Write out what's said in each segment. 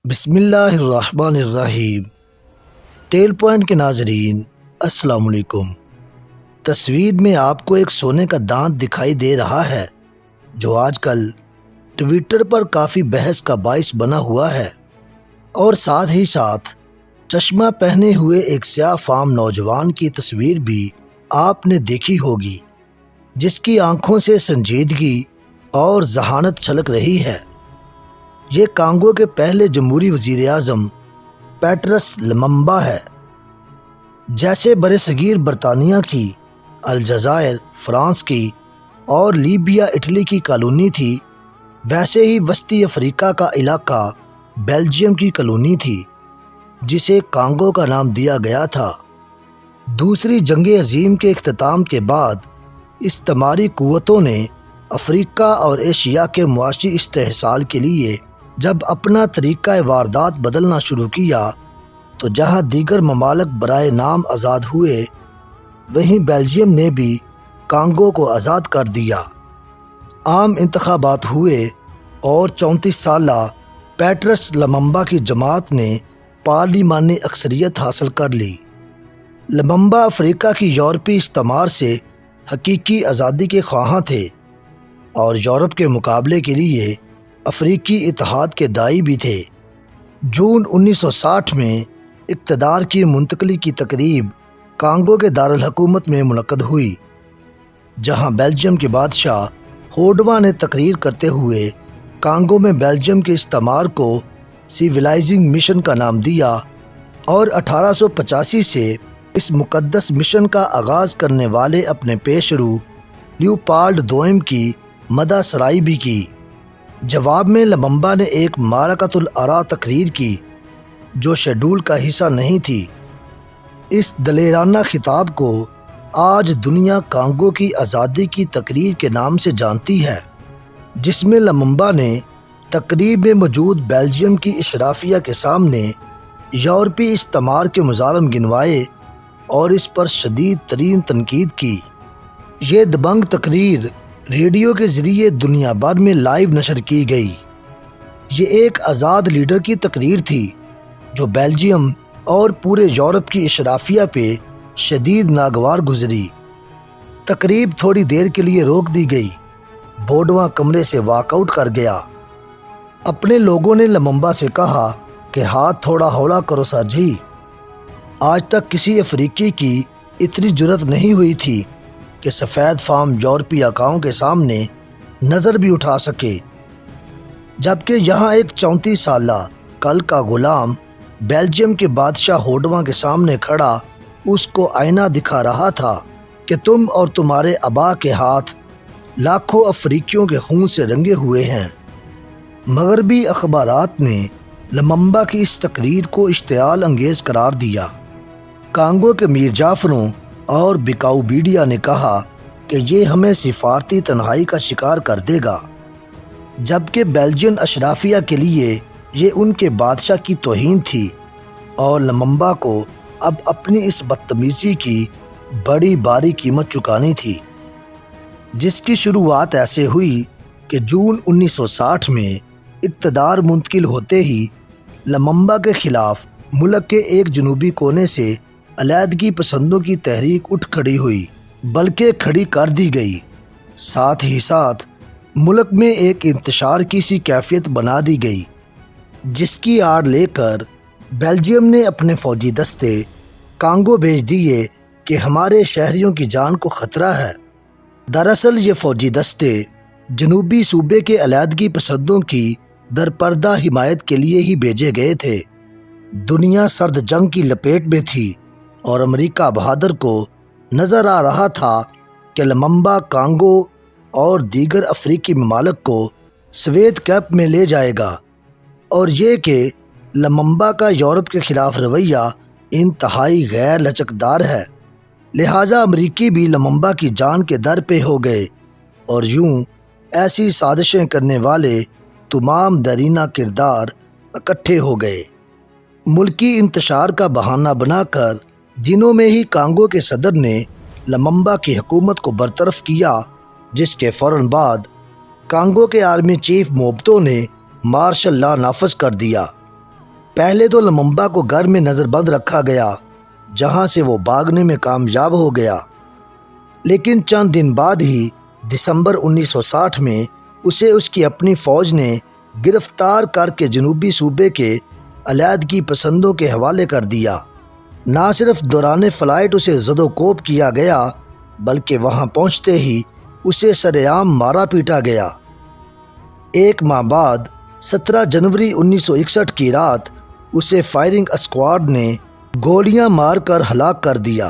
بسم اللہ الرحمن الرحیم۔ ٹیل پوائنٹ کے ناظرین السلام علیکم۔ تصویر میں آپ کو ایک سونے کا دانت دکھائی دے رہا ہے جو آج کل ٹویٹر پر کافی بحث کا باعث بنا ہوا ہے، اور ساتھ ہی ساتھ چشمہ پہنے ہوئے ایک سیاہ فام نوجوان کی تصویر بھی آپ نے دیکھی ہوگی، جس کی آنکھوں سے سنجیدگی اور ذہانت چھلک رہی ہے۔ یہ کانگو کے پہلے جمہوری وزیر اعظم پیٹرس لممبا ہے۔ جیسے برصغیر برطانیہ کی، الجزائر فرانس کی اور لیبیا اٹلی کی کالونی تھی، ویسے ہی وسطی افریقہ کا علاقہ بیلجیم کی کالونی تھی، جسے کانگو کا نام دیا گیا تھا۔ دوسری جنگ عظیم کے اختتام کے بعد استعماری قوتوں نے افریقہ اور ایشیا کے معاشی استحصال کے لیے جب اپنا طریقہ واردات بدلنا شروع کیا تو جہاں دیگر ممالک برائے نام آزاد ہوئے، وہیں بیلجیم نے بھی کانگو کو آزاد کر دیا۔ عام انتخابات ہوئے اور 34 سالہ پیٹرس لممبا کی جماعت نے پارلیمانی اکثریت حاصل کر لی۔ لممبا افریقہ کی یورپی استعمار سے حقیقی آزادی کے خواہاں تھے اور یورپ کے مقابلے کے لیے افریقی اتحاد کے داعی بھی تھے۔ جون 1960 میں اقتدار کی منتقلی کی تقریب کانگو کے دارالحکومت میں منعقد ہوئی، جہاں بیلجیم کے بادشاہ ہوڈواں نے تقریر کرتے ہوئے کانگو میں بیلجیم کے استعمار کو سیویلائزنگ مشن کا نام دیا، اور 1885 سے اس مقدس مشن کا آغاز کرنے والے اپنے پیش رو لیوپالڈ دوئم کی مدح سرائی بھی کی۔ جواب میں لممبا نے ایک معرکۃ الآراء تقریر کی جو شیڈول کا حصہ نہیں تھی۔ اس دلیرانہ خطاب کو آج دنیا کانگو کی آزادی کی تقریر کے نام سے جانتی ہے، جس میں لممبا نے تقریب میں موجود بیلجیم کی اشرافیہ کے سامنے یورپی استعمار کے مظالم گنوائے اور اس پر شدید ترین تنقید کی۔ یہ دبنگ تقریر ریڈیو کے ذریعے دنیا بھر میں لائیو نشر کی گئی۔ یہ ایک آزاد لیڈر کی تقریر تھی جو بیلجیم اور پورے یورپ کی اشرافیہ پہ شدید ناگوار گزری۔ تقریب تھوڑی دیر کے لیے روک دی گئی۔ بوڈواں کمرے سے واک آؤٹ کر گیا۔ اپنے لوگوں نے لممبا سے کہا کہ ہاتھ تھوڑا ہولا کرو سر جی، آج تک کسی افریقی کی اتنی جرأت نہیں ہوئی تھی کہ سفید فام یورپی آقاؤں کے سامنے نظر بھی اٹھا سکے، جبکہ یہاں ایک 34 سالہ کل کا غلام بیلجیم کے بادشاہ ہوڈواں کے سامنے کھڑا اس کو آئینہ دکھا رہا تھا کہ تم اور تمہارے آبا کے ہاتھ لاکھوں افریقیوں کے خون سے رنگے ہوئے ہیں۔ مغربی اخبارات نے لممبا کی اس تقریر کو اشتعال انگیز قرار دیا۔ کانگو کے میر جعفروں اور بکاؤ بیڈیا نے کہا کہ یہ ہمیں سفارتی تنہائی کا شکار کر دے گا، جبکہ بیلجین اشرافیہ کے لیے یہ ان کے بادشاہ کی توہین تھی، اور لممبا کو اب اپنی اس بدتمیزی کی بڑی باری قیمت چکانی تھی، جس کی شروعات ایسے ہوئی کہ جون 1960 میں اقتدار منتقل ہوتے ہی لممبا کے خلاف ملک کے ایک جنوبی کونے سے علیحدگی پسندوں کی تحریک اٹھ کھڑی ہوئی، بلکہ کھڑی کر دی گئی۔ ساتھ ہی ساتھ ملک میں ایک انتشار کی سی کیفیت بنا دی گئی، جس کی آڑ لے کر بیلجیم نے اپنے فوجی دستے کانگو بھیج دیے کہ ہمارے شہریوں کی جان کو خطرہ ہے۔ دراصل یہ فوجی دستے جنوبی صوبے کے علیحدگی پسندوں کی درپردہ حمایت کے لیے ہی بھیجے گئے تھے۔ دنیا سرد جنگ کی لپیٹ میں تھی اور امریکہ بہادر کو نظر آ رہا تھا کہ لممبا کانگو اور دیگر افریقی ممالک کو سویت کیپ میں لے جائے گا، اور یہ کہ لممبا کا یورپ کے خلاف رویہ انتہائی غیر لچکدار ہے، لہٰذا امریکی بھی لممبا کی جان کے در پہ ہو گئے، اور یوں ایسی سازشیں کرنے والے تمام دیرینہ کردار اکٹھے ہو گئے۔ ملکی انتشار کا بہانہ بنا کر دنوں میں ہی کانگو کے صدر نے لممبا کی حکومت کو برطرف کیا، جس کے فوراً بعد کانگو کے آرمی چیف موبتو نے مارشل لا نافذ کر دیا۔ پہلے تو لممبا کو گھر میں نظر بند رکھا گیا، جہاں سے وہ بھاگنے میں کامیاب ہو گیا، لیکن چند دن بعد ہی دسمبر 1960 میں اسے اس کی اپنی فوج نے گرفتار کر کے جنوبی صوبے کے علیحدگی پسندوں کے حوالے کر دیا۔ نہ صرف دوران فلائٹ اسے زد و کوب کیا گیا، بلکہ وہاں پہنچتے ہی اسے سرعام مارا پیٹا گیا۔ ایک ماہ بعد 17 جنوری 1961 کی رات اسے فائرنگ اسکواڈ نے گولیاں مار کر ہلاک کر دیا۔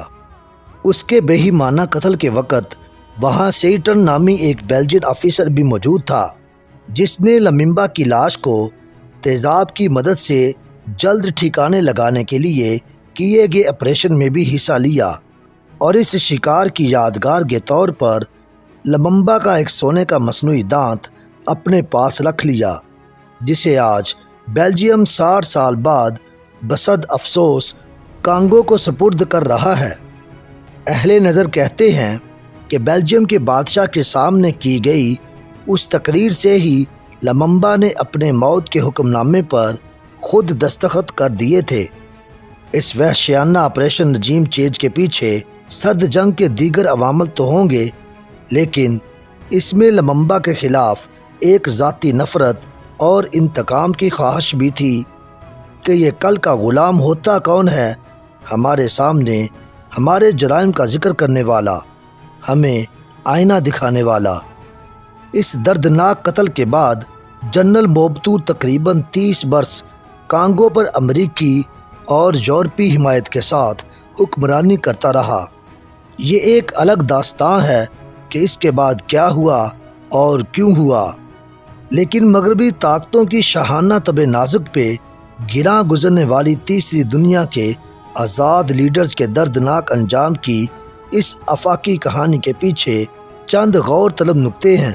اس کے بے ایمانہ قتل کے وقت وہاں سیٹن نامی ایک بیلجین آفیسر بھی موجود تھا، جس نے لممبا کی لاش کو تیزاب کی مدد سے جلد ٹھکانے لگانے کے لیے کیے گئے آپریشن میں بھی حصہ لیا، اور اس شکار کی یادگار کے طور پر لممبا کا ایک سونے کا مصنوعی دانت اپنے پاس رکھ لیا، جسے آج بیلجیم 60 سال بعد بصد افسوس کانگو کو سپرد کر رہا ہے۔ اہل نظر کہتے ہیں کہ بیلجیم کے بادشاہ کے سامنے کی گئی اس تقریر سے ہی لممبا نے اپنے موت کے حکم نامے پر خود دستخط کر دیے تھے۔ اس وحشیانہ آپریشن رجیم چینج کے پیچھے سرد جنگ کے دیگر عوامل تو ہوں گے، لیکن اس میں لممبا کے خلاف ایک ذاتی نفرت اور انتقام کی خواہش بھی تھی کہ یہ کل کا غلام ہوتا کون ہے، ہمارے سامنے ہمارے جرائم کا ذکر کرنے والا، ہمیں آئینہ دکھانے والا۔ اس دردناک قتل کے بعد جنرل موبوتو تقریباً 30 برس کانگو پر امریکی اور یورپی حمایت کے ساتھ حکمرانی کرتا رہا۔ یہ ایک الگ داستان ہے کہ اس کے بعد کیا ہوا اور کیوں ہوا، لیکن مغربی طاقتوں کی شاہانہ طبع نازک پہ گراں گزرنے والی تیسری دنیا کے آزاد لیڈرز کے دردناک انجام کی اس آفاقی کہانی کے پیچھے چند غور طلب نکتے ہیں۔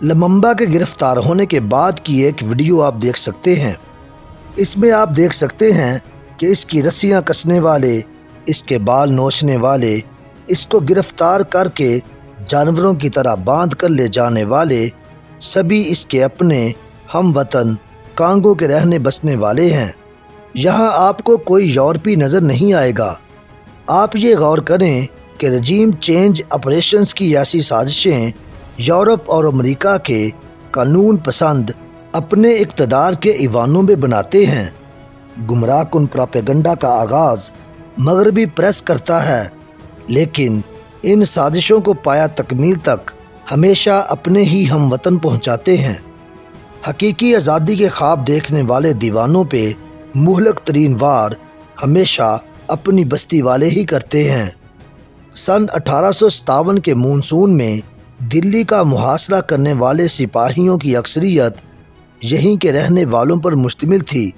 لممبا کے گرفتار ہونے کے بعد کی ایک ویڈیو آپ دیکھ سکتے ہیں۔ اس میں آپ دیکھ سکتے ہیں کہ اس کی رسیاں کسنے والے، اس کے بال نوچنے والے، اس کو گرفتار کر کے جانوروں کی طرح باندھ کر لے جانے والے سبھی اس کے اپنے ہم وطن کانگو کے رہنے بسنے والے ہیں۔ یہاں آپ کو کوئی یورپی نظر نہیں آئے گا۔ آپ یہ غور کریں کہ رجیم چینج آپریشنز کی ایسی سازشیں یورپ اور امریکہ کے قانون پسند اپنے اقتدار کے ایوانوں میں بناتے ہیں۔ گمراہ کن پراپیگنڈا کا آغاز مغربی پریس کرتا ہے، لیکن ان سازشوں کو پایا تکمیل تک ہمیشہ اپنے ہی ہم وطن پہنچاتے ہیں۔ حقیقی آزادی کے خواب دیکھنے والے دیوانوں پہ مہلک ترین وار ہمیشہ اپنی بستی والے ہی کرتے ہیں۔ سن 1857 کے مونسون میں دلی کا محاصرہ کرنے والے سپاہیوں کی اکثریت یہیں کے رہنے والوں پر مشتمل تھی۔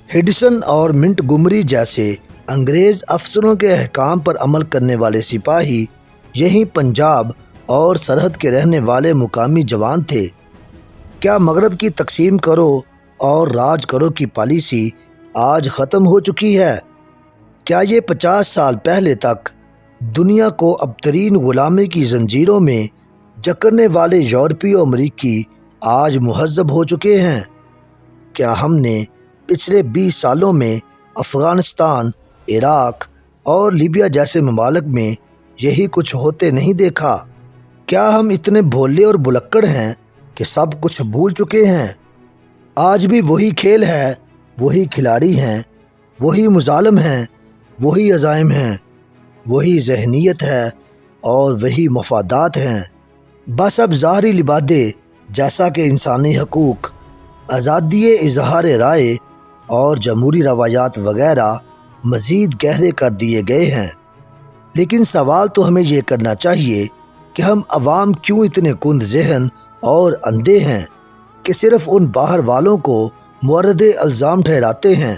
ہڈسن اور منٹگمری جیسے انگریز افسروں کے احکام پر عمل کرنے والے سپاہی یہیں پنجاب اور سرحد کے رہنے والے مقامی جوان تھے۔ کیا مغرب کی تقسیم کرو اور راج کرو کی پالیسی آج ختم ہو چکی ہے؟ کیا یہ 50 سال پہلے تک دنیا کو ابترین غلامی کی زنجیروں میں جکڑنے والے یورپی و امریکی آج مہذب ہو چکے ہیں؟ کیا ہم نے پچھلے 20 سالوں میں افغانستان، عراق اور لیبیا جیسے ممالک میں یہی کچھ ہوتے نہیں دیکھا؟ کیا ہم اتنے بھولے اور بلکڑ ہیں کہ سب کچھ بھول چکے ہیں؟ آج بھی وہی کھیل ہے، وہی کھلاڑی ہیں، وہی مظالم ہیں، وہی عزائم ہیں، وہی ذہنیت ہے اور وہی مفادات ہیں۔ بس اب ظاہری لبادے جیسا کہ انسانی حقوق، آزادی اظہار رائے اور جمہوری روایات وغیرہ مزید گہرے کر دیے گئے ہیں۔ لیکن سوال تو ہمیں یہ کرنا چاہیے کہ ہم عوام کیوں اتنے کند ذہن اور اندھے ہیں کہ صرف ان باہر والوں کو مورد الزام ٹھہراتے ہیں،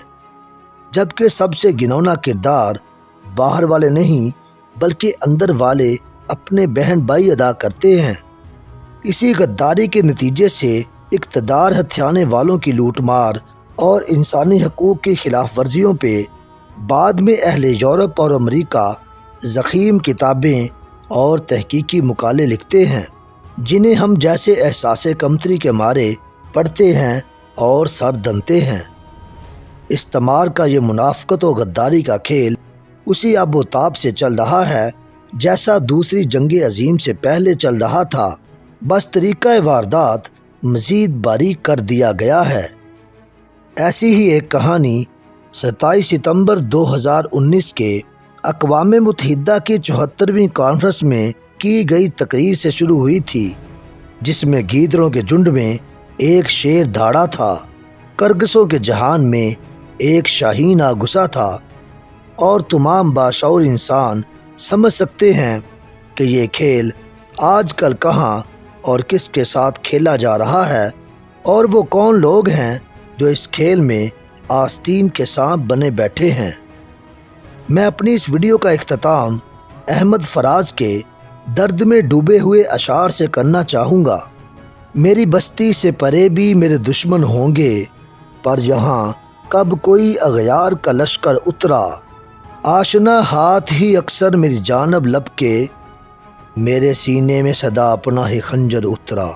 جبکہ سب سے گنونا کردار باہر والے نہیں بلکہ اندر والے اپنے بہن بھائی ادا کرتے ہیں۔ اسی غداری کے نتیجے سے اقتدار ہتھیانے والوں کی لوٹ مار اور انسانی حقوق کی خلاف ورزیوں پہ بعد میں اہل یورپ اور امریکہ ضخیم کتابیں اور تحقیقی مقالے لکھتے ہیں، جنہیں ہم جیسے احساس کمتری کے مارے پڑھتے ہیں اور سر دھنتے ہیں۔ استعمار کا یہ منافقت و غداری کا کھیل اسی آب و تاب سے چل رہا ہے جیسا دوسری جنگ عظیم سے پہلے چل رہا تھا، بس طریقہ واردات مزید باریک کر دیا گیا ہے۔ ایسی ہی ایک کہانی 27 ستمبر 2019 کے اقوام متحدہ کی 74ویں کانفرنس میں کی گئی تقریر سے شروع ہوئی تھی، جس میں گیدڑوں کے جھنڈ میں ایک شیر دھاڑا تھا، کرگسوں کے جہان میں ایک شاہین آ گھسا تھا، اور تمام باشعور انسان سمجھ سکتے ہیں کہ یہ کھیل آج کل کہاں اور کس کے ساتھ کھیلا جا رہا ہے، اور وہ کون لوگ ہیں جو اس کھیل میں آستین کے سانپ بنے بیٹھے ہیں۔ میں اپنی اس ویڈیو کا اختتام احمد فراز کے درد میں ڈوبے ہوئے اشعار سے کرنا چاہوں گا۔ میری بستی سے پرے بھی میرے دشمن ہوں گے، پر یہاں کب کوئی اغیار کا لشکر اترا، آشنا ہاتھ ہی اکثر میری جانب لپکے، میرے سینے میں صدا اپنا ہی خنجر اترا۔